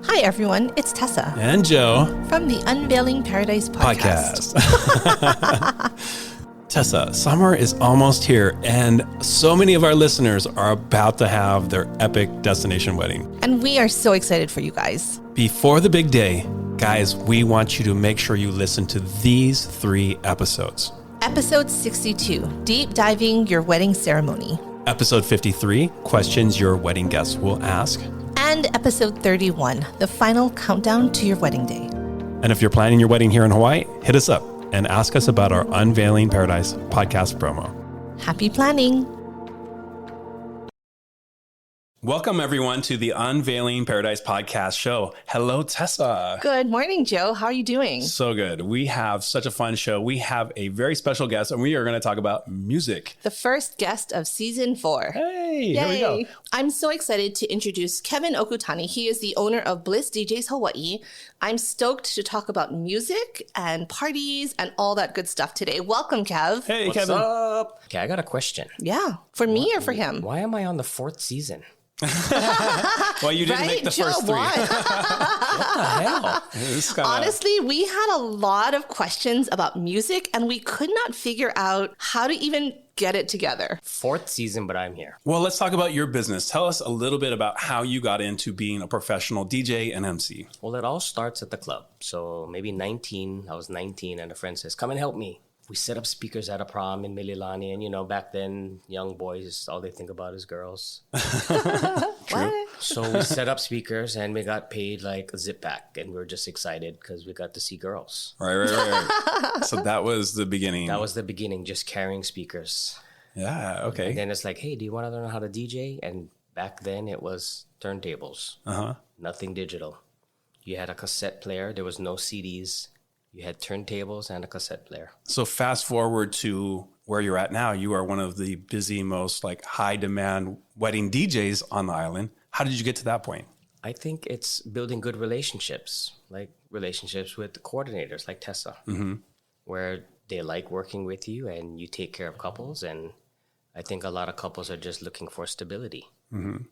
Hi, everyone. It's Tessa. And Joe. From the Unveiling Paradise podcast. Tessa, summer is almost here, and so many of our listeners are about to have their epic destination wedding. And we are so excited for you guys. Before the big day, guys, we want you to make sure you listen to these 3 episodes. Episode 62, Deep Diving Your Wedding Ceremony. Episode 53, Questions Your Wedding Guests Will Ask. And episode 31, the final countdown to your wedding day. And if you're planning your wedding here in Hawaii, hit us up and ask us about our Unveiling Paradise podcast promo. Happy planning. Welcome, everyone, to the Unveiling Paradise podcast show. Hello, Tessa. Good morning, Joe. How are you doing? So good. We have such a fun show. We have a very special guest, and we are going to talk about music. The first guest of season 4. Hey, Yay. Here we go. I'm so excited to introduce Kevin Okutani. He is the owner of Bliss DJs Hawaii. I'm stoked to talk about music and parties and all that good stuff today. Welcome, Kev. Hey, What's Kevin. up? Okay, I got a question. Yeah, for me or for him? Why am I on the 4th season? Well, you didn't make the Joe, first 3. What the hell? Honestly, we had a lot of questions about music and we could not figure out how to even get it together. 4th season, but I'm here. Well, let's talk about your business. Tell us a little bit about how you got into being a professional DJ and MC. Well, it all starts at the club. So maybe I was 19 and a friend says, come and help me. We set up speakers at a prom in Mililani. And, you know, back then, young boys, all they think about is girls. What? So we set up speakers and we got paid like a zip pack. And we were just excited because we got to see girls. Right. So that was the beginning. That was the beginning, just carrying speakers. Yeah, okay. And then it's like, hey, do you want to learn how to DJ? And back then it was turntables. Nothing digital. You had a cassette player. There was no CDs. You had turntables and a cassette player. So fast forward to where you're at now. You are one of the busy, most like high demand wedding DJs on the island. How did you get to that point? I think it's building good relationships, like relationships with the coordinators like Tessa, where they like working with you and you take care of couples. And I think a lot of couples are just looking for stability.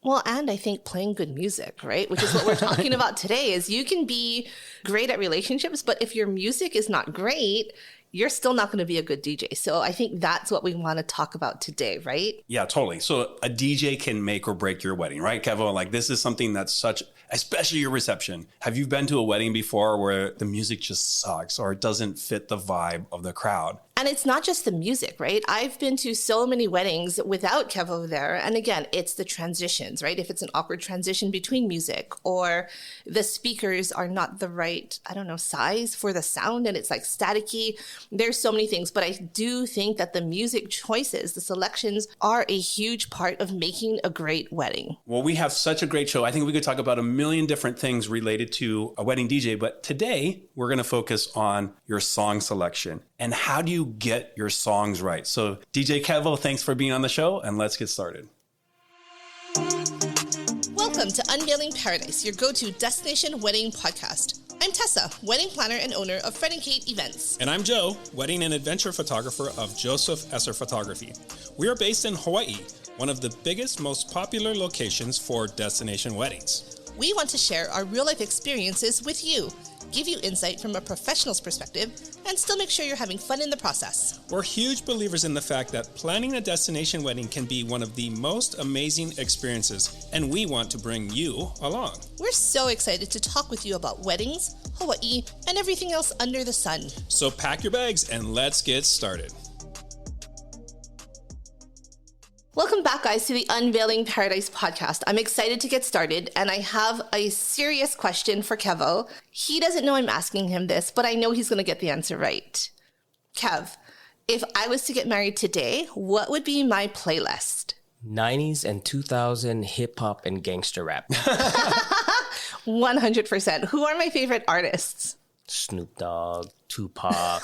Well, and I think playing good music, right? Which is what we're talking about today is you can be great at relationships, but if your music is not great, you're still not going to be a good DJ. So I think that's what we want to talk about today, right? Yeah, totally. So a DJ can make or break your wedding, right, Kevo? Like this is something that's such, especially your reception. Have you been to a wedding before where the music just sucks or it doesn't fit the vibe of the crowd? And it's not just the music, right? I've been to so many weddings without Kevo there. And again, it's the transitions, right? If it's an awkward transition between music or the speakers are not the right, size for the sound and it's like staticky. There's so many things, but I do think that the music choices, the selections are a huge part of making a great wedding. Well, we have such a great show. I think we could talk about a million different things related to a wedding DJ, but today we're going to focus on your song selection and how do you get your songs right. So DJ Kevo, thanks for being on the show and let's get started. Welcome to Unveiling Paradise, your go-to destination wedding podcast. I'm Tessa, wedding planner and owner of Fred & Kate Events. And I'm Joe, wedding and adventure photographer of Joseph Esser Photography. We are based in Hawaii, one of the biggest, most popular locations for destination weddings. We want to share our real-life experiences with you, give you insight from a professional's perspective, and still make sure you're having fun in the process. We're huge believers in the fact that planning a destination wedding can be one of the most amazing experiences, and we want to bring you along. We're so excited to talk with you about weddings, Hawaii, and everything else under the sun. So pack your bags and let's get started. Welcome back, guys, to the Unveiling Paradise podcast. I'm excited to get started, and I have a serious question for Kevo. He doesn't know I'm asking him this, but I know he's going to get the answer right. Kev, if I was to get married today, what would be my playlist? 90s and 2000 hip hop and gangster rap. 100%. Who are my favorite artists? Snoop Dogg, Tupac,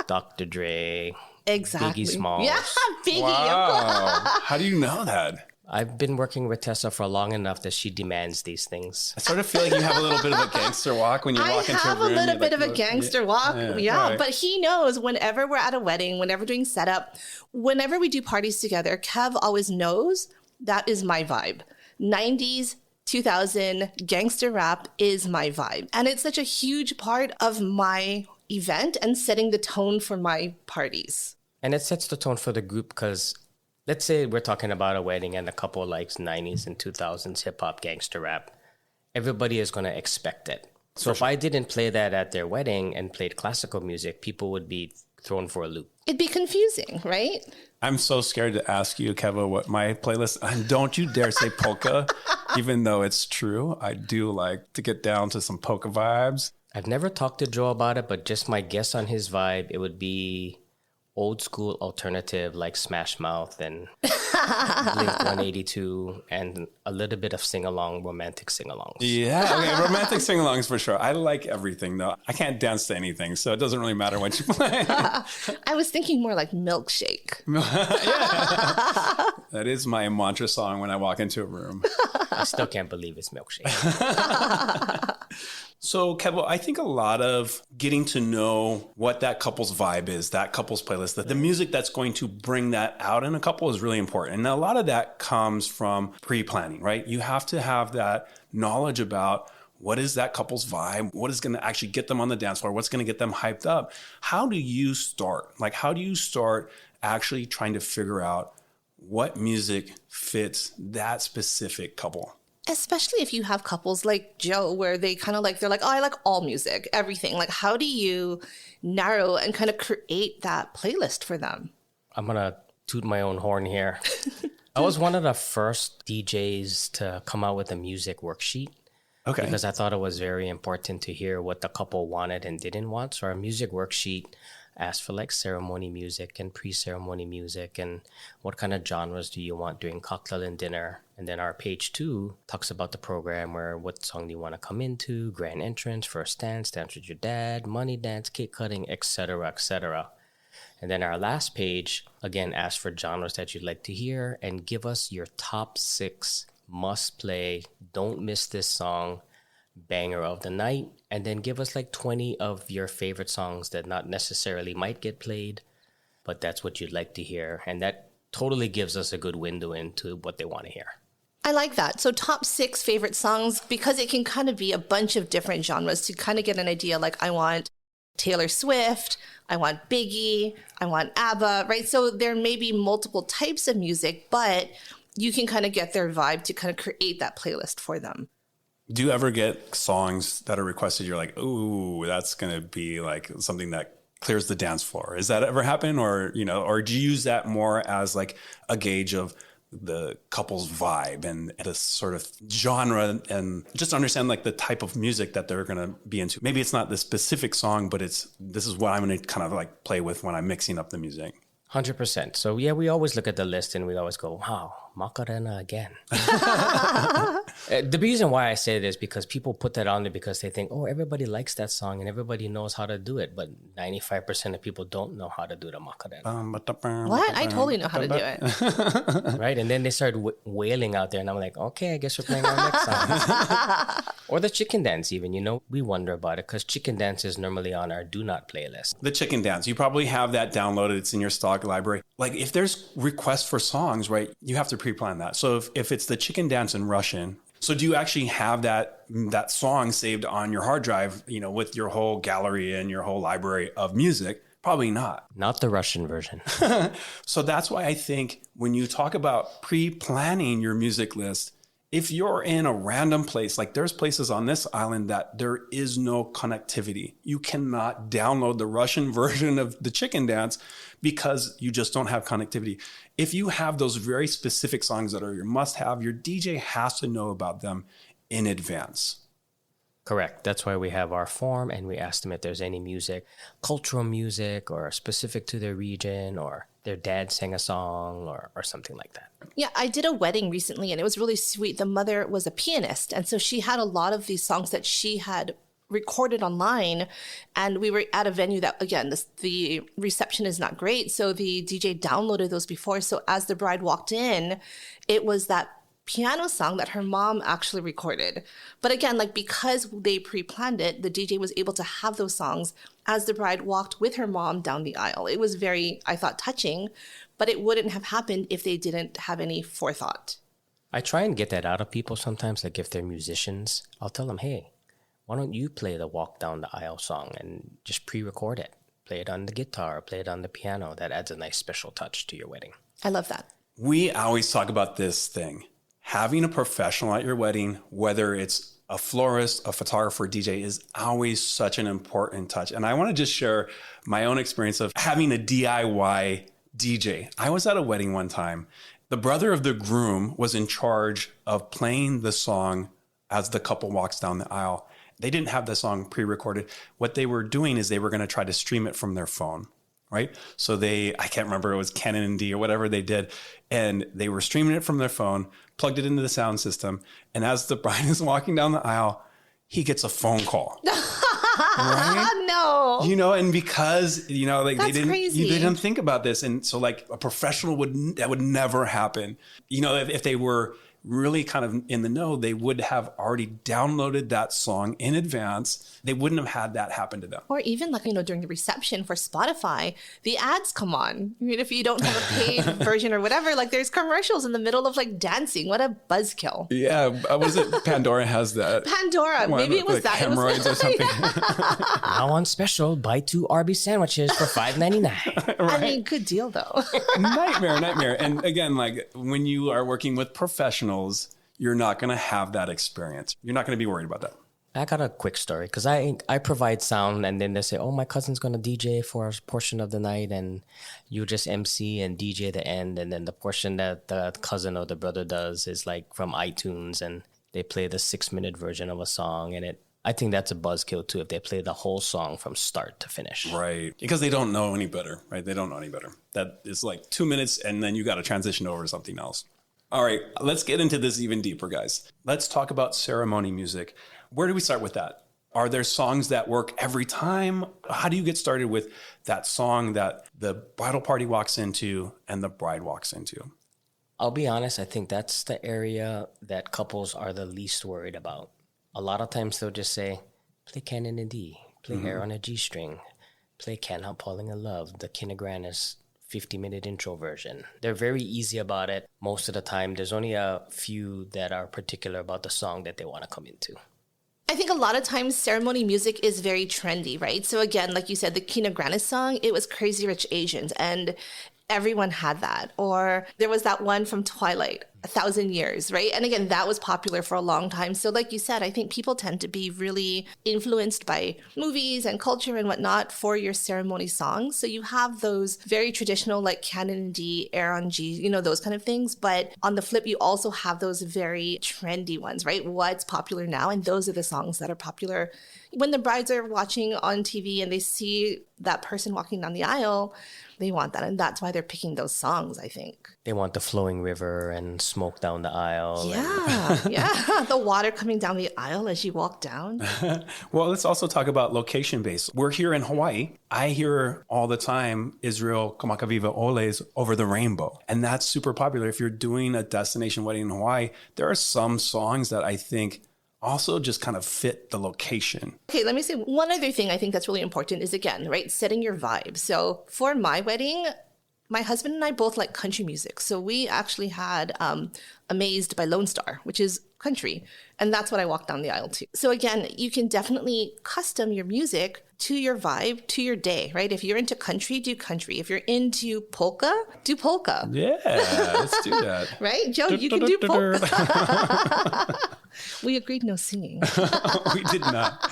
Dr. Dre. Exactly. Biggie Smalls. Yeah, Biggie. Wow. How do you know that? I've been working with Tessa for long enough that she demands these things. I sort of feel like you have a little bit of a gangster walk when you walk into a room. I have a little bit of a gangster walk. Yeah. Right. But he knows whenever we're at a wedding, whenever doing setup, whenever we do parties together, Kev always knows that is my vibe. 90s 2000 gangster rap is my vibe. And it's such a huge part of my event and setting the tone for my parties. And it sets the tone for the group because let's say we're talking about a wedding and the couple likes 90s and 2000s hip hop gangster rap. Everybody is going to expect it. So if I didn't play that at their wedding and played classical music, people would be thrown for a loop. It'd be confusing, right? I'm so scared to ask you, Kevo, what my playlist, and don't you dare say polka, even though it's true. I do like to get down to some polka vibes. I've never talked to Joe about it, but just my guess on his vibe, it would be old school alternative like Smash Mouth and Blink 182 and a little bit of sing-along, romantic sing-alongs. Yeah, okay, romantic sing-alongs for sure. I like everything though. I can't dance to anything, so it doesn't really matter what you play. I was thinking more like Milkshake. Yeah. That is my mantra song when I walk into a room. I still can't believe it's Milkshake. So, Kevo, I think a lot of getting to know what that couple's vibe is, that couple's playlist, the music that's going to bring that out in a couple is really important. And a lot of that comes from pre-planning, right? You have to have that knowledge about what is that couple's vibe, what is going to actually get them on the dance floor, what's going to get them hyped up. How do you start? Like, how do you start actually trying to figure out what music fits that specific couple? Especially if you have couples like Joe, where they kind of like, they're like, oh, I like all music, everything. Like, how do you narrow and kind of create that playlist for them? I'm going to toot my own horn here. I was one of the first DJs to come out with a music worksheet. Okay. Because I thought it was very important to hear what the couple wanted and didn't want. So our music worksheet asked for like ceremony music and pre-ceremony music and what kind of genres do you want during cocktail and dinner. And then our page 2 talks about the program where what song do you want to come into, grand entrance, first dance, dance with your dad, money dance, cake cutting, etc., etc. And then our last page, again, asks for genres that you'd like to hear and give us your top 6 must play, don't miss this song, banger of the night, and then give us like 20 of your favorite songs that not necessarily might get played, but that's what you'd like to hear. And that totally gives us a good window into what they want to hear. I like that. So top 6 favorite songs, because it can kind of be a bunch of different genres to kind of get an idea. Like, I want Taylor Swift, I want Biggie, I want ABBA, right? So there may be multiple types of music, but you can kind of get their vibe to kind of create that playlist for them. Do you ever get songs that are requested? You're like, ooh, that's going to be like something that clears the dance floor. Has that ever happened? Or, or do you use that more as like a gauge of the couple's vibe and the sort of genre and just understand like the type of music that they're going to be into? Maybe it's not the specific song, but this is what I'm going to kind of like play with when I'm mixing up the music. 100%. So yeah, we always look at the list and we always go, wow, Macarena again. The reason why I say this is because people put that on there because they think, oh, everybody likes that song and everybody knows how to do it. But 95% of people don't know how to do the Macarena. What? I totally know how to do it. Right? And then they start wailing out there and I'm like, okay, I guess we're playing our next song. Or the chicken dance even, we wonder about it because chicken dance is normally on our do not playlist. The chicken dance, you probably have that downloaded. It's in your stock library. Like if there's requests for songs, right, you have to pre-plan that. So if it's the chicken dance in Russian, so do you actually have that song saved on your hard drive, with your whole gallery and your whole library of music? Probably not. Not the Russian version. So that's why I think when you talk about pre-planning your music list, if you're in a random place, like there's places on this island that there is no connectivity. You cannot download the Russian version of the chicken dance because you just don't have connectivity. If you have those very specific songs that are your must-have, your DJ has to know about them in advance. Correct. That's why we have our form and we ask them if there's any music, cultural music or specific to their region or their dad sang a song or something like that. Yeah, I did a wedding recently and it was really sweet. The mother was a pianist. And so she had a lot of these songs that she had recorded online. And we were at a venue that, again, the reception is not great. So the DJ downloaded those before. So as the bride walked in, it was that piano song that her mom actually recorded. But again, like because they pre-planned it, the DJ was able to have those songs as the bride walked with her mom down the aisle. It was very, I thought, touching, but it wouldn't have happened if they didn't have any forethought. I try and get that out of people sometimes. Like if they're musicians, I'll tell them, hey, why don't you play the Walk Down the Aisle song and just pre-record it? Play it on the guitar, play it on the piano. That adds a nice special touch to your wedding. I love that. We always talk about this thing. Having a professional at your wedding, whether it's a florist, a photographer, DJ, is always such an important touch. And I want to just share my own experience of having a DIY DJ. I was at a wedding one time. The brother of the groom was in charge of playing the song as the couple walks down the aisle. They didn't have the song pre-recorded. What they were doing is they were going to try to stream it from their phone, right? So I can't remember, it was Canon and D or whatever they did. And they were streaming it from their phone, plugged it into the sound system. And as the bride is walking down the aisle, he gets a phone call. Right? No. And because, like That's crazy. they didn't think about this. And so like a professional that would never happen. If they were really kind of in the know, they would have already downloaded that song in advance. They wouldn't have had that happen to them. Or even like, during the reception for Spotify, the ads come on. I mean, if you don't have a paid version or whatever, like there's commercials in the middle of like dancing. What a buzzkill. Yeah. Was it Pandora has that? Pandora. Maybe it was like that. Hemorrhoids or something. Now on special, buy 2 Arby's sandwiches for $5.99. Right? I mean, good deal though. Nightmare. And again, like when you are working with professionals, you're not going to have that experience. You're not going to be worried about that. I got a quick story because I provide sound and then they say, oh, my cousin's going to DJ for a portion of the night and you just MC and DJ the end. And then the portion that the cousin or the brother does is like from iTunes and they play the 6-minute version of a song. And I think that's a buzzkill too if they play the whole song from start to finish. Right. Because they don't know any better, right? They don't know any better. That is like 2 minutes and then you got to transition over to something else. All right, let's get into this even deeper, guys. Let's talk about ceremony music. Where do we start with that? Are there songs that work every time? How do you get started with that song that the bridal party walks into and the bride walks into? I'll be honest, I think that's the area that couples are the least worried about. A lot of times they'll just say, play Canon in D, play Air on a G string, play Can't Help Falling in Love, the Kinegrannis 50-minute intro version. They're very easy about it. Most of the time, there's only a few that are particular about the song that they want to come into. I think a lot of times ceremony music is very trendy, right? So again, like you said, the Kinegrannis song, it was Crazy Rich Asians and everyone had that. Or there was that one from Twilight, 1,000 Years, right? And again, that was popular for a long time. So like you said, I think people tend to be really influenced by movies and culture and whatnot for your ceremony songs. So you have those very traditional like Canon D, Air on G, those kind of things. But on the flip, you also have those very trendy ones, right? What's popular now? And those are the songs that are popular. When the brides are watching on TV and they see that person walking down the aisle, they want that. And that's why they're picking those songs, I think. They want the flowing river and smoke down the aisle. Yeah. The water coming down the aisle as you walk down. Well, let's also talk about location-based. We're here in Hawaii. I hear all the time Israel Kamakaviva Ole's Over the Rainbow. And that's super popular. If you're doing a destination wedding in Hawaii, there are some songs that I think also just kind of fit the location. Okay, let me say one other thing I think that's really important is, again, right, setting your vibe. So for my wedding, my husband and I both like country music. So we actually had Amazed by Lone Star, which is country. And that's what I walked down the aisle to. So again, you can definitely custom your music to your vibe, to your day, right? If you're into country, do country. If you're into polka, do polka. Yeah, let's do that. Right? Joe, you can do polka. We agreed no singing. We did not.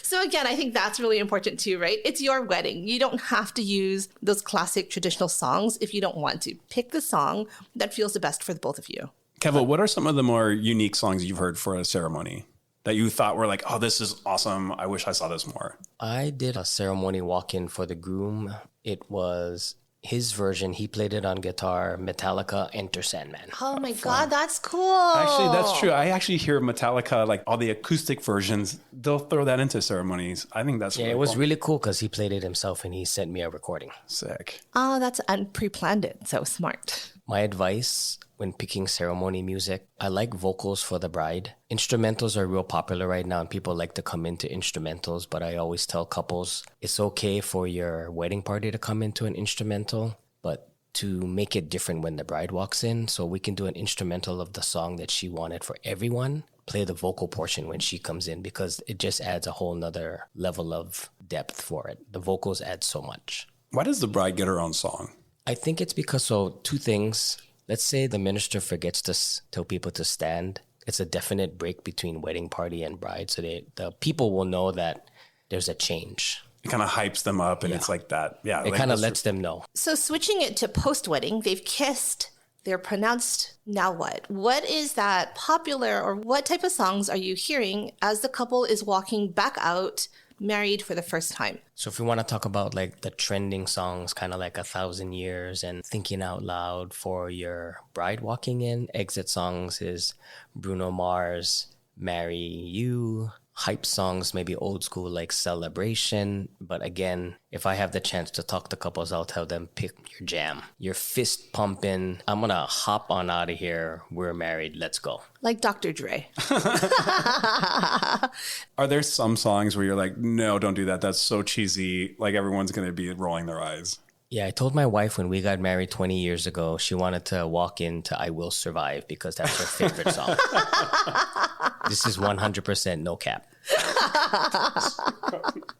So again, I think that's really important too, right? It's your wedding. You don't have to use those classic traditional songs if you don't want to. Pick the song that feels the best for the both of you. Kevo, what are some of the more unique songs you've heard for a ceremony that you thought were like, oh, this is awesome. I wish I saw this more? I did a ceremony walk-in for the groom. It was his version. He played it on guitar, Metallica, Enter Sandman. Oh my God, that's cool. Actually, that's true. I actually hear Metallica, like all the acoustic versions, they'll throw that into ceremonies. I think that's really it was cool. Really cool because he played it himself and he sent me a recording. Sick. Oh, that's pre-planned it. So smart. My advice when picking ceremony music, I like vocals for the bride. Instrumentals are real popular right now and people like to come into instrumentals, but I always tell couples it's okay for your wedding party to come into an instrumental, but to make it different when the bride walks in. So we can do an instrumental of the song that she wanted for everyone, play the vocal portion when she comes in, because it just adds a whole nother level of depth for it. The vocals add so much. Why does the bride get her own song? I think it's because, so two things. Let's say the minister forgets to tell people to stand. It's a definite break between wedding party and bride. So the people will know that there's a change. It kind of hypes them up and it's like that. Yeah. It like kind of lets them know. So switching it to post-wedding, they've kissed, they're pronounced, now what? What is that popular, or what type of songs are you hearing as the couple is walking back out married for the first time? So if we want to talk about like the trending songs, kind of like 1,000 Years and Thinking Out Loud for your bride walking in, exit songs is Bruno Mars, Marry You. Hype songs, maybe old school like Celebration. But again, if I have the chance to talk to couples, I'll tell them, pick your jam. You're fist pumping. I'm going to hop on out of here. We're married. Let's go. Like Dr. Dre. Are there some songs where you're like, no, don't do that. That's so cheesy. Like everyone's going to be rolling their eyes. Yeah, I told my wife when we got married 20 years ago, she wanted to walk into I Will Survive because that's her favorite song. This is 100% no cap.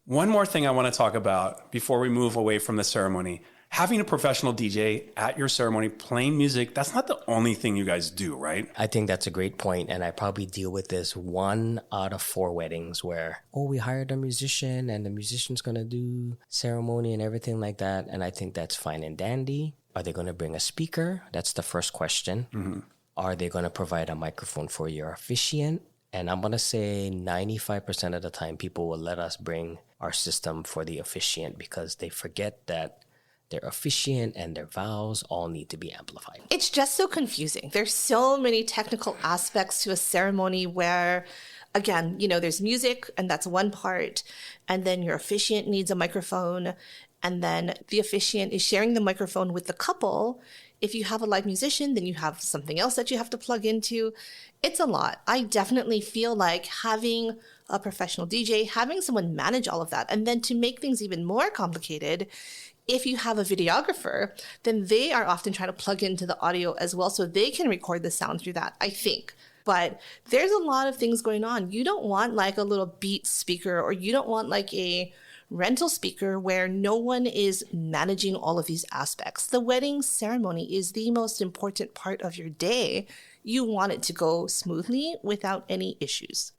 One more thing I want to talk about before we move away from the ceremony. Having a professional DJ at your ceremony playing music, that's not the only thing you guys do, right? I think that's a great point, and I probably deal with this 1 out of 4 weddings where, we hired a musician and the musician's going to do ceremony and everything like that, and I think that's fine and dandy. Are they going to bring a speaker? That's the first question. Mm-hmm. Are they going to provide a microphone for your officiant? And I'm going to say 95% of the time people will let us bring our system for the officiant because they forget that their officiant and their vows all need to be amplified. It's just so confusing. There's so many technical aspects to a ceremony where, again, there's music and that's one part. And then your officiant needs a microphone. And then the officiant is sharing the microphone with the couple. If you have a live musician, then you have something else that you have to plug into. It's a lot. I definitely feel like having a professional DJ, having someone manage all of that, and then to make things even more complicated, if you have a videographer, then they are often trying to plug into the audio as well so they can record the sound through that, I think. But there's a lot of things going on. You don't want like a little Beats speaker, or you don't want like a rental speaker where no one is managing all of these aspects. The wedding ceremony is the most important part of your day. You want it to go smoothly without any issues.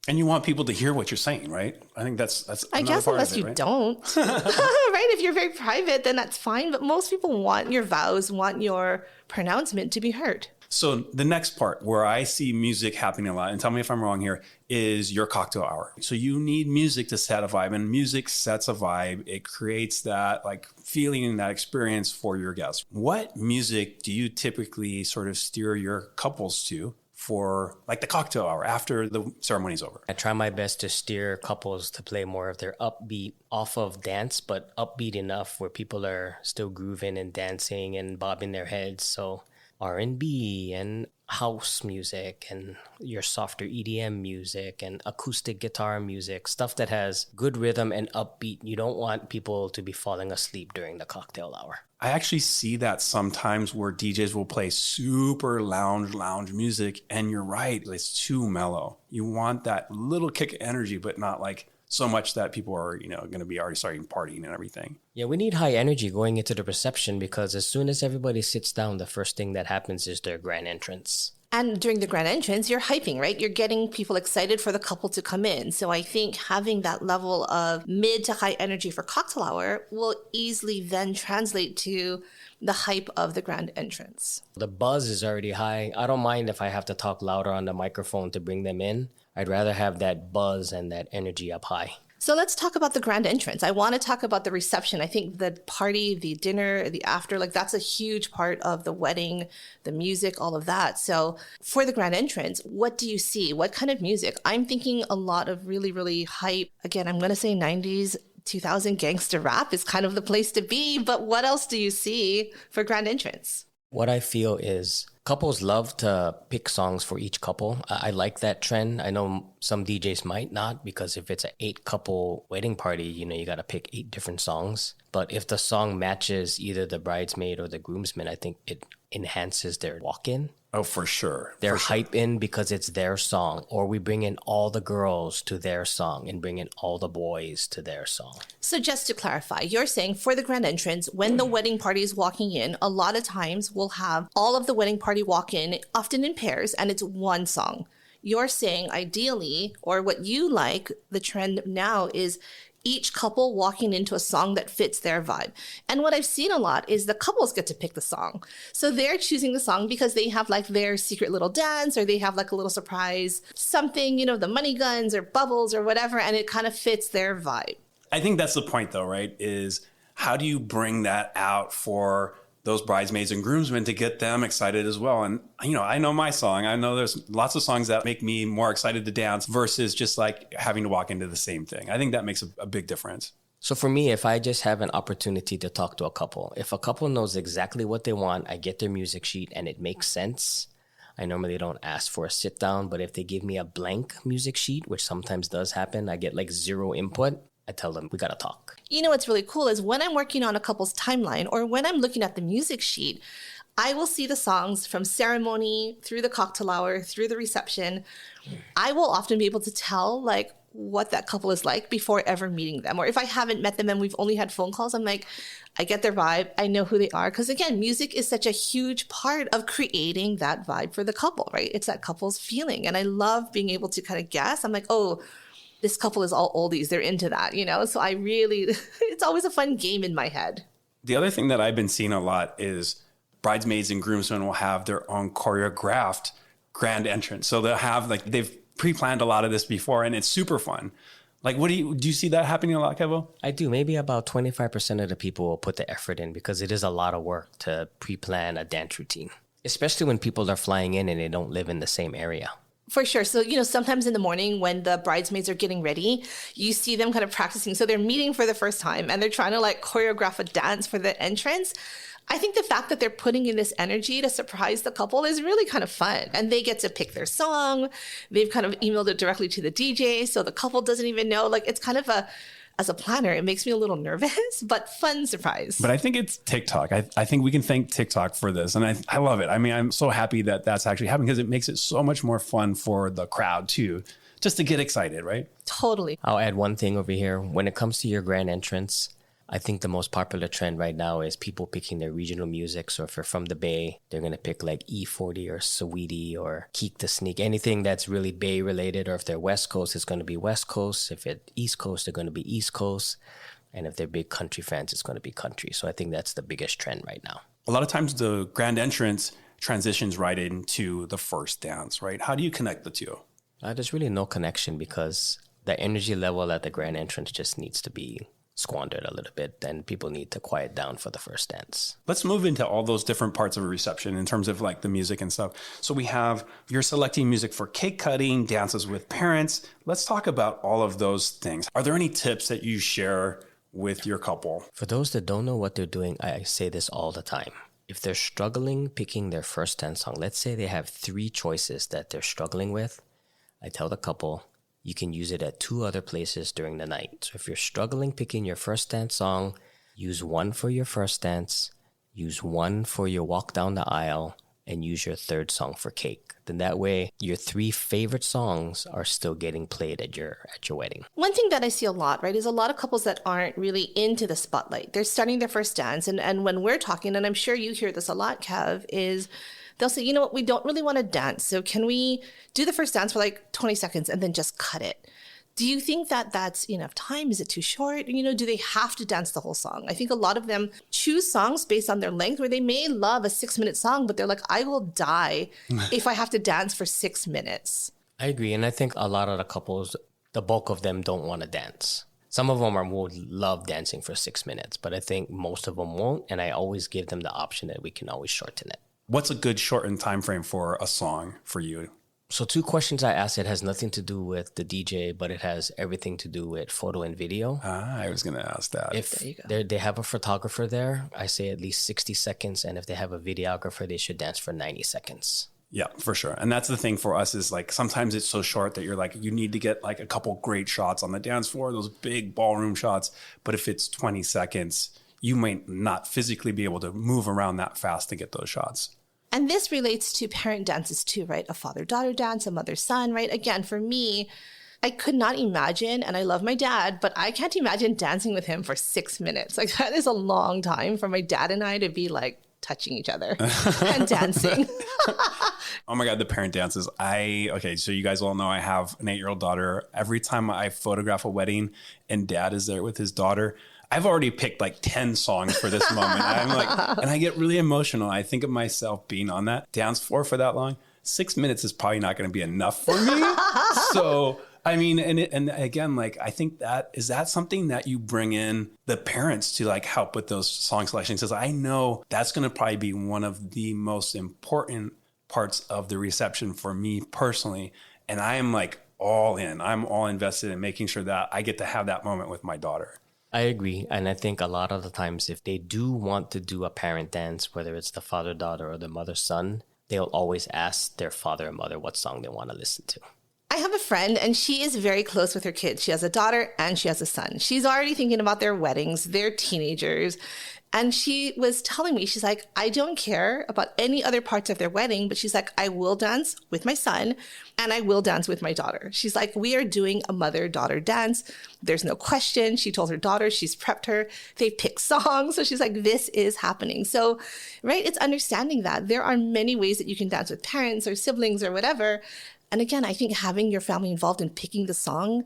And you want people to hear what you're saying, right? I think that's I guess part unless of it, you right? don't, right? If you're very private, then that's fine. But most people want your vows, want your pronouncement to be heard. So the next part where I see music happening a lot, and tell me if I'm wrong here, is your cocktail hour. So you need music to set a vibe, and music sets a vibe. It creates that like feeling and that experience for your guests. What music do you typically sort of steer your couples to for like the cocktail hour after the ceremony's over? I try my best to steer couples to play more of their upbeat, off of dance, but upbeat enough where people are still grooving and dancing and bobbing their heads. So R&B and house music and your softer EDM music and acoustic guitar music, stuff that has good rhythm and upbeat. You don't want people to be falling asleep during the cocktail hour. I actually see that sometimes where DJs will play super lounge music, and you're right, it's too mellow. You want that little kick of energy, but not like so much that people are, going to be already starting partying and everything. Yeah, we need high energy going into the reception because as soon as everybody sits down, the first thing that happens is their grand entrance. And during the grand entrance, you're hyping, right? You're getting people excited for the couple to come in. So I think having that level of mid to high energy for cocktail hour will easily then translate to the hype of the grand entrance. The buzz is already high. I don't mind if I have to talk louder on the microphone to bring them in. I'd rather have that buzz and that energy up high. So let's talk about the grand entrance. I want to talk about the reception. I think the party, the dinner, the after, like that's a huge part of the wedding, the music, all of that. So for the grand entrance, what do you see? What kind of music? I'm thinking a lot of really, really hype. Again, I'm going to say 90s, 2000 gangster rap is kind of the place to be. But what else do you see for grand entrance? What I feel is couples love to pick songs for each couple. I like that trend. I know some DJs might not, because if it's an 8-couple wedding party, you got to pick 8 different songs. But if the song matches either the bridesmaid or the groomsman, I think it enhances their walk-in. Oh, for sure. They're For sure. hype in because it's their song, or we bring in all the girls to their song and bring in all the boys to their song. So just to clarify, you're saying for the grand entrance, when the wedding party is walking in, a lot of times we'll have all of the wedding party walk in, often in pairs, and it's one song. You're saying ideally, or what you like, the trend now is each couple walking into a song that fits their vibe. And what I've seen a lot is the couples get to pick the song. So they're choosing the song because they have like their secret little dance, or they have like a little surprise something, the money guns or bubbles or whatever, and it kind of fits their vibe. I think that's the point though, right? Is how do you bring that out for those bridesmaids and groomsmen to get them excited as well? And, I know my song. I know there's lots of songs that make me more excited to dance versus just like having to walk into the same thing. I think that makes a big difference. So for me, if I just have an opportunity to talk to a couple, if a couple knows exactly what they want, I get their music sheet and it makes sense. I normally don't ask for a sit down, but if they give me a blank music sheet, which sometimes does happen, I get like 0 input. I tell them, we got to talk. What's really cool is when I'm working on a couple's timeline, or when I'm looking at the music sheet, I will see the songs from ceremony through the cocktail hour, through the reception. I will often be able to tell like what that couple is like before ever meeting them. Or if I haven't met them and we've only had phone calls, I'm like, I get their vibe. I know who they are. Because again, music is such a huge part of creating that vibe for the couple, right? It's that couple's feeling. And I love being able to kind of guess. I'm like, oh, this couple is all oldies. They're into that, So I really, it's always a fun game in my head. The other thing that I've been seeing a lot is bridesmaids and groomsmen will have their own choreographed grand entrance. So they'll have they've pre-planned a lot of this before, and it's super fun. Like, do you see that happening a lot, Kevo? I do. Maybe about 25% of the people will put the effort in, because it is a lot of work to pre-plan a dance routine, especially when people are flying in and they don't live in the same area. For sure. So, sometimes in the morning when the bridesmaids are getting ready, you see them kind of practicing. So they're meeting for the first time and they're trying to choreograph a dance for the entrance. I think the fact that they're putting in this energy to surprise the couple is really kind of fun. And they get to pick their song. They've kind of emailed it directly to the DJ. So the couple doesn't even know. It's kind of as a planner, it makes me a little nervous, but fun surprise. But I think it's TikTok. I think we can thank TikTok for this. And I love it. I mean, I'm so happy that that's actually happening, because it makes it so much more fun for the crowd too, just to get excited, right? Totally. I'll add one thing over here. When it comes to your grand entrance, I think the most popular trend right now is people picking their regional music. So if you're from the Bay, they're going to pick like E40 or Saweetie or Keek the Sneak, anything that's really Bay related. Or if they're West Coast, it's going to be West Coast. If it's East Coast, they're going to be East Coast. And if they're big country fans, it's going to be country. So I think that's the biggest trend right now. A lot of times the grand entrance transitions right into the first dance, right? How do you connect the two? There's really no connection, because the energy level at the grand entrance just needs to be squandered a little bit, then people need to quiet down for the first dance. Let's move into all those different parts of a reception in terms of the music and stuff. So you're selecting music for cake cutting, dances with parents. Let's talk about all of those things. Are there any tips that you share with your couple? For those that don't know what they're doing, I say this all the time. If they're struggling picking their first dance song, let's say they have 3 choices that they're struggling with, I tell the couple, you can use it at 2 other places during the night. So if you're struggling picking your first dance song, use one for your first dance, use one for your walk down the aisle, and use your third song for cake. Then that way, your 3 favorite songs are still getting played at your wedding. One thing that I see a lot, right, is a lot of couples that aren't really into the spotlight. They're starting their first dance. And when we're talking, and I'm sure you hear this a lot, Kev, is they'll say, you know what, we don't really want to dance. So can we do the first dance for 20 seconds and then just cut it? Do you think that that's enough time? Is it too short? Do they have to dance the whole song? I think a lot of them choose songs based on their length, where they may love a 6-minute song, but they're like, I will die if I have to dance for 6 minutes. I agree. And I think a lot of the couples, the bulk of them don't want to dance. Some of them would love dancing for 6 minutes, but I think most of them won't. And I always give them the option that we can always shorten it. What's a good shortened time frame for a song for you? So 2 questions I asked, it has nothing to do with the DJ, but it has everything to do with photo and video. I was going to ask that. If they have a photographer there, I say at least 60 seconds. And if they have a videographer, they should dance for 90 seconds. Yeah, for sure. And that's the thing for us is like, sometimes it's so short that you're like, you need to get like a couple great shots on the dance floor, those big ballroom shots. But if it's 20 seconds, you might not physically be able to move around that fast to get those shots. And this relates to parent dances too, right? A father-daughter dance, a mother-son, right? Again, for me, I could not imagine, and I love my dad, but I can't imagine dancing with him for 6 minutes. Like that is a long time for my dad and I to be like touching each other and dancing. Oh my God, the parent dances. Okay, so you guys all know I have an 8-year-old daughter. Every time I photograph a wedding and dad is there with his daughter, I've already picked like 10 songs for this moment. I'm like, and I get really emotional. I think of myself being on that dance floor for that long. 6 minutes is probably not going to be enough for me. So, I mean, and again, like, I think is that something that you bring in the parents to like help with those song selections? Because I know that's going to probably be one of the most important parts of the reception for me personally. And I am like all in. I'm all invested in making sure that I get to have that moment with my daughter. I agree. And I think a lot of the times, if they do want to do a parent dance, whether it's the father-daughter or the mother-son, they'll always ask their father or mother what song they want to listen to. I have a friend and she is very close with her kids. She has a daughter and she has a son. She's already thinking about their weddings. They're teenagers. And she was telling me, she's like, I don't care about any other parts of their wedding, but she's like, I will dance with my son and I will dance with my daughter. She's like, we are doing a mother-daughter dance. There's no question. She told her daughter, she's prepped her. They picked songs. So she's like, this is happening. So, right, it's understanding that there are many ways that you can dance with parents or siblings or whatever. And again, I think having your family involved in picking the song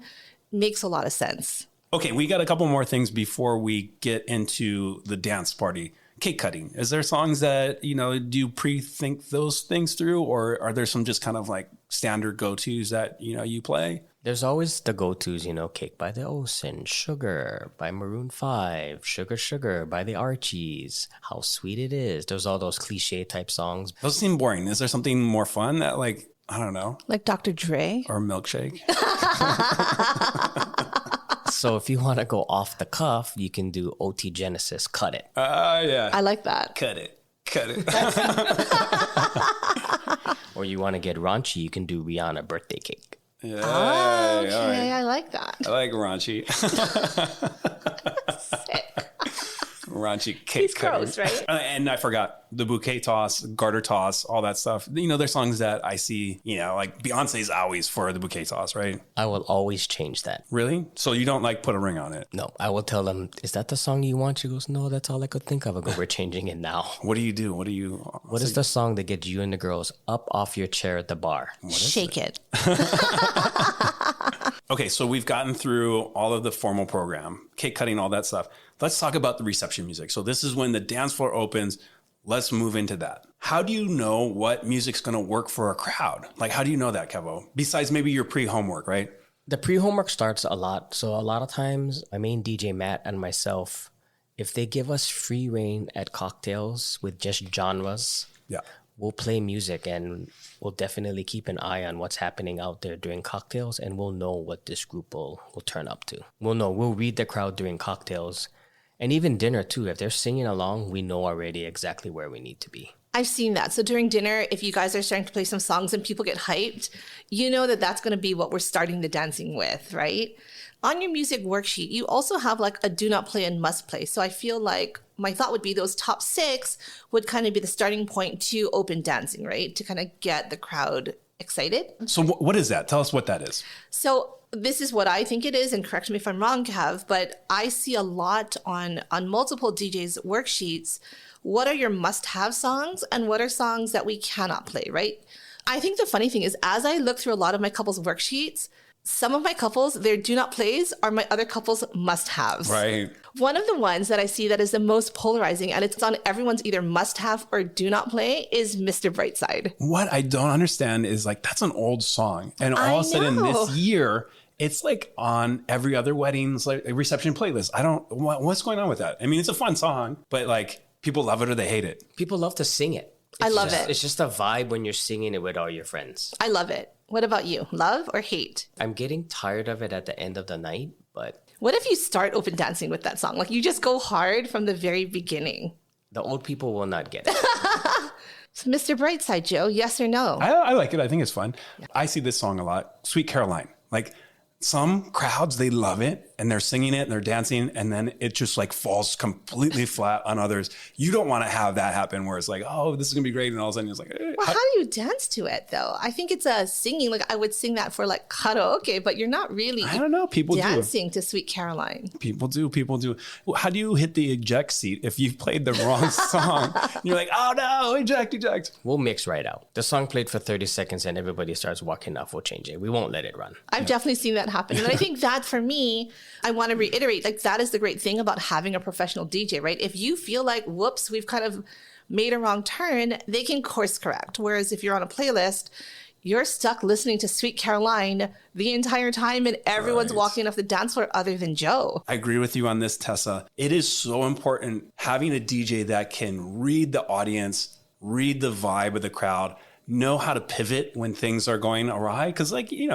makes a lot of sense. Okay, we got a couple more things before we get into the dance party. Cake cutting. Is there songs that, do you pre-think those things through, or are there some just kind of like standard go-tos that, you play? There's always the go-tos, Cake by the Ocean, Sugar by Maroon 5, Sugar Sugar by the Archies, How Sweet It Is. There's all those cliche type songs. Those seem boring. Is there something more fun that like, I don't know. Like Dr. Dre? Or Milkshake? So if you want to go off the cuff, you can do OT Genesis, Cut It. Yeah. I like that. Cut it. Or you want to get raunchy, you can do Rihanna, Birthday Cake. Yeah. Okay, I like that. I like raunchy. Sick. Raunchy cake He's cutting. gross, right? And I forgot the bouquet toss, garter toss, all that stuff. There's songs that I see, like Beyonce's always for the bouquet toss, right? I will always change that. Really? So you don't like put a ring on it? No, I will tell them, is that the song you want? She goes, no, that's all I could think of. I go, we're changing it now. What do you do? What is the song that gets you and the girls up off your chair at the bar? Shake it. Okay, so we've gotten through all of the formal program, cake cutting, all that stuff. Let's talk about the reception music. So this is when the dance floor opens. Let's move into that. How do you know what music's going to work for a crowd? Like, how do you know that, Kevo? Besides maybe your pre-homework, right? The pre-homework starts a lot. So a lot of times, my main DJ, Matt, and myself, if they give us free reign at cocktails with just genres, Yeah. we'll play music and we'll definitely keep an eye on what's happening out there during cocktails, and we'll know what this group will turn up to. We'll read the crowd during cocktails. And even dinner too. If they're singing along, we know already exactly where we need to be. I've seen that. So during dinner, if you guys are starting to play some songs and people get hyped, you know that that's going to be what we're starting the dancing with, right? On your music worksheet, you also have like a do not play and must play. So I feel like my thought would be those top 6 would kind of be the starting point to open dancing, right? To kind of get the crowd excited. So what is that? Tell us what that is. So this is what I think it is, and correct me if I'm wrong, Kev, but I see a lot on multiple DJs' worksheets. What are your must-have songs and what are songs that we cannot play, right? I think the funny thing is, as I look through a lot of my couples' worksheets, some of my couples, their do not plays are my other couples' must-haves. Right. One of the ones that I see that is the most polarizing, and it's on everyone's either must-have or do not play, is Mr. Brightside. What I don't understand is like, that's an old song. And all of a sudden this year, it's like on every other wedding's like a reception playlist. What's going on with that? I mean, it's a fun song, but like people love it or they hate it. People love to sing it. I love it. It's just a vibe when you're singing it with all your friends. I love it. What about you? Love or hate? I'm getting tired of it at the end of the night, but What if you start open dancing with that song? Like you just go hard from the very beginning. the old people will not get it. So Mr. Brightside, Joe, yes or no? I like it. I think it's fun. I see this song a lot. Sweet Caroline. Like some crowds, they love it and they're singing it and they're dancing and then it just like falls completely flat on others. You don't want to have that happen where it's like, oh, this is going to be great. And all of a sudden it's like, Well, how do you dance to it though? I think it's a singing. Like I would sing that for like karaoke, but you're not really I don't know. People dancing to Sweet Caroline. People do. Well, how do you hit the eject seat if you've played the wrong song? You're like, oh no, eject. We'll mix right out. The song played for 30 seconds and everybody starts walking off. We'll change it. We won't let it run. I've definitely seen that happen. And I think that for me, I want to reiterate, like that is the great thing about having a professional DJ, right? If you feel like, whoops, we've kind of made a wrong turn, they can course correct. Whereas if you're on a playlist, you're stuck listening to Sweet Caroline the entire time and everyone's walking off the dance floor other than Joe. I agree with you on this, Tessa. It is so important having a DJ that can read the audience, read the vibe of the crowd, know how to pivot when things are going awry. Because you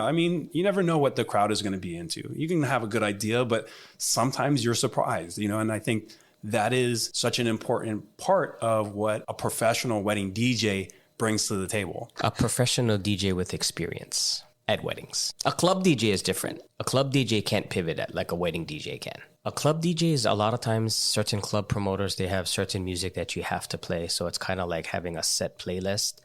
never know what the crowd is going to be into. You can have a good idea, but sometimes you're surprised, and I think that is such an important part of what a professional wedding DJ brings to the table. A professional DJ with experience at weddings. A club DJ is different. A club DJ can't pivot at like a wedding DJ can. A club DJ is a lot of times certain club promoters, they have certain music that you have to play. So it's kind of like having a set playlist.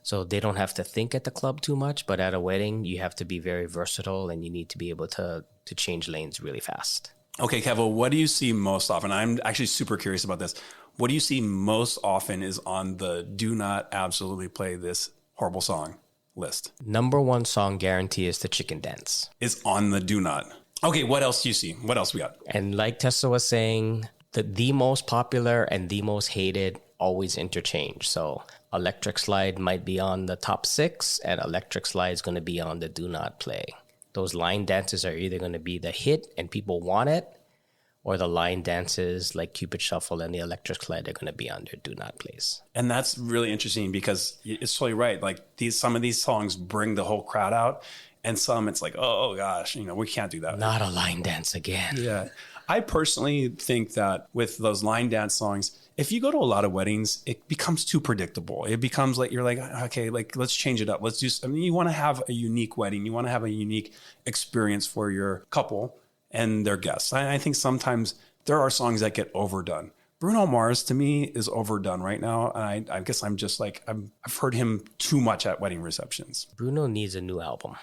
So they don't have to think at the club too much, but at a wedding, you have to be very versatile and you need to be able to change lanes really fast. Okay, Kevo, what do you see most often? I'm actually super curious about this. What do you see most often is on the do not absolutely play this horrible song list? Number one song guarantee is the chicken dance. Is on the do not. Okay, what else do you see? What else we got? And like Tessa was saying, the most popular and the most hated always interchange. So Electric Slide might be on the top 6 and Electric Slide is going to be on the do not play. Those line dances are either going to be the hit and people want it, or the line dances like Cupid Shuffle and the Electric Slide are going to be on their do not plays. And that's really interesting because it's totally right. Like some of these songs bring the whole crowd out and some it's like, oh gosh, we can't do that. Not a line dance again. Yeah. I personally think that with those line dance songs, if you go to a lot of weddings, it becomes too predictable. It becomes like, you're like, okay, like let's change it up. You want to have a unique wedding. You want to have a unique experience for your couple and their guests. I think sometimes there are songs that get overdone. Bruno Mars to me is overdone right now. And I guess I'm just like, I've heard him too much at wedding receptions. Bruno needs a new album.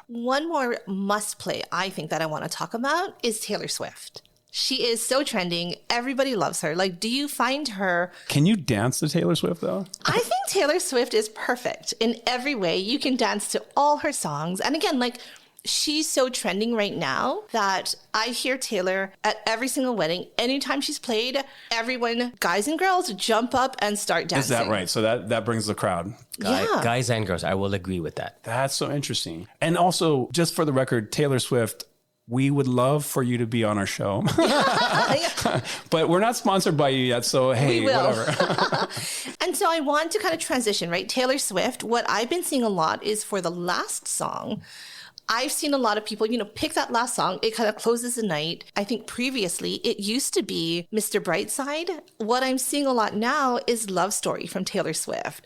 One more must play, I think, that I want to talk about is Taylor Swift. She is so trending. Everybody loves her. Like, do you find her... Can you dance to Taylor Swift, though? I think Taylor Swift is perfect in every way. You can dance to all her songs. And again, like, she's so trending right now that I hear Taylor at every single wedding. Anytime she's played, everyone, guys and girls, jump up and start dancing. Is that right? So that brings the crowd. Guys and girls, I will agree with that. That's so interesting. And also, just for the record, Taylor Swift... We would love for you to be on our show, but we're not sponsored by you yet. So, hey, whatever. And so I want to kind of transition, right? Taylor Swift, what I've been seeing a lot is for the last song, I've seen a lot of people, pick that last song. It kind of closes the night. I think previously it used to be Mr. Brightside. What I'm seeing a lot now is Love Story from Taylor Swift.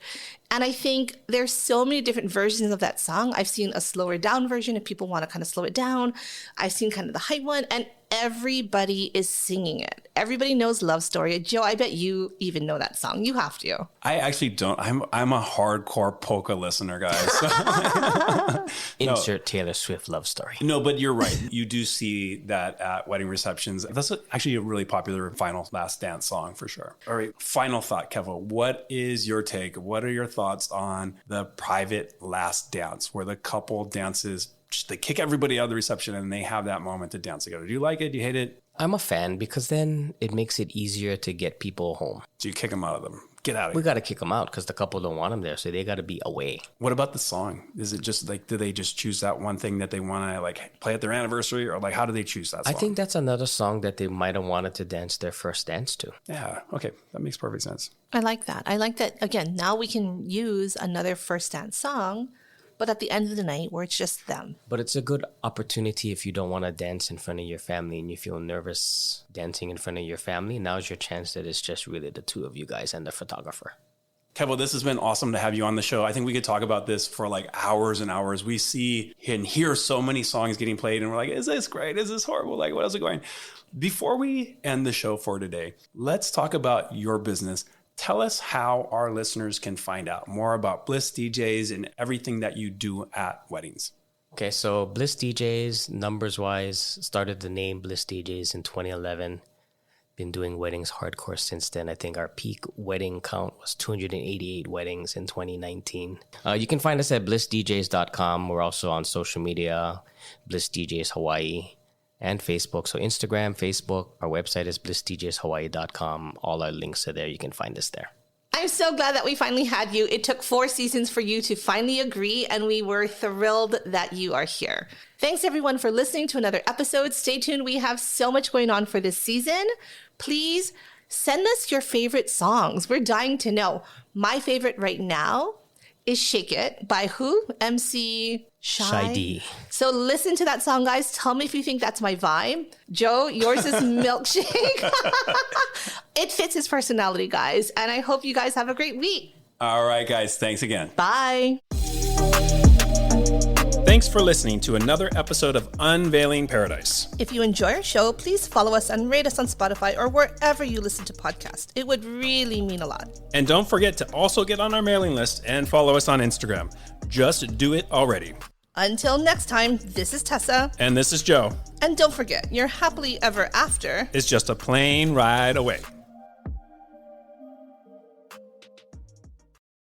And I think there's so many different versions of that song. I've seen a slower down version if people want to kind of slow it down. I've seen kind of the hype one, and everybody is singing it. Everybody knows Love Story. Joe, I bet you even know that song. You have to. I actually don't. I'm a hardcore polka listener, guys. So. Insert Taylor Swift Love Story. No, but you're right. You do see that at wedding receptions. That's actually a really popular final last dance song for sure. All right. Final thought, Kevo. What is your take? What are your thoughts on the private last dance where the couple dances? Just they kick everybody out of the reception and they have that moment to dance together. Do you like it? Do you hate it? I'm a fan because then it makes it easier to get people home. So you kick them out of them. Get out of here. We got to kick them out because the couple don't want them there. So they got to be away. What about the song? Is it just like, do they just choose that one thing that they want to like play at their anniversary, or like how do they choose that song? I think that's another song that they might have wanted to dance their first dance to. Yeah. Okay. That makes perfect sense. I like that. Again, now we can use another first dance song but at the end of the night where it's just them. But it's a good opportunity if you don't want to dance in front of your family and you feel nervous dancing in front of your family. Now's your chance that it's just really the two of you guys and the photographer. Kevo, this has been awesome to have you on the show. I think we could talk about this for like hours and hours. We see and hear so many songs getting played and we're like, is this great? Is this horrible? Like, what else is going? Before we end the show for today, let's talk about your business. Tell us how our listeners can find out more about Bliss DJs and everything that you do at weddings. Okay, so Bliss DJs, numbers-wise, started the name Bliss DJs in 2011. Been doing weddings hardcore since then. I think our peak wedding count was 288 weddings in 2019. You can find us at blissdjs.com. We're also on social media, Bliss DJs Hawaii, and Facebook. So Instagram, Facebook, our website is blissdjshawaii.com. All our links are there. You can find us there. I'm so glad that we finally had you. It took 4 seasons for you to finally agree, and we were thrilled that you are here. Thanks, everyone, for listening to another episode. Stay tuned. We have so much going on for this season. Please send us your favorite songs. We're dying to know. My favorite right now is Shake It by who? MC Shy D. So listen to that song, guys. Tell me if you think that's my vibe. Joe, yours is Milkshake. It fits his personality, guys. And I hope you guys have a great week. All right, guys. Thanks again. Bye. Thanks for listening to another episode of Unveiling Paradise. If you enjoy our show, please follow us and rate us on Spotify or wherever you listen to podcasts. It would really mean a lot. And don't forget to also get on our mailing list and follow us on Instagram. Just do it already. Until next time, this is Tessa. And this is Joe. And don't forget, your happily ever after It's just a plane ride away.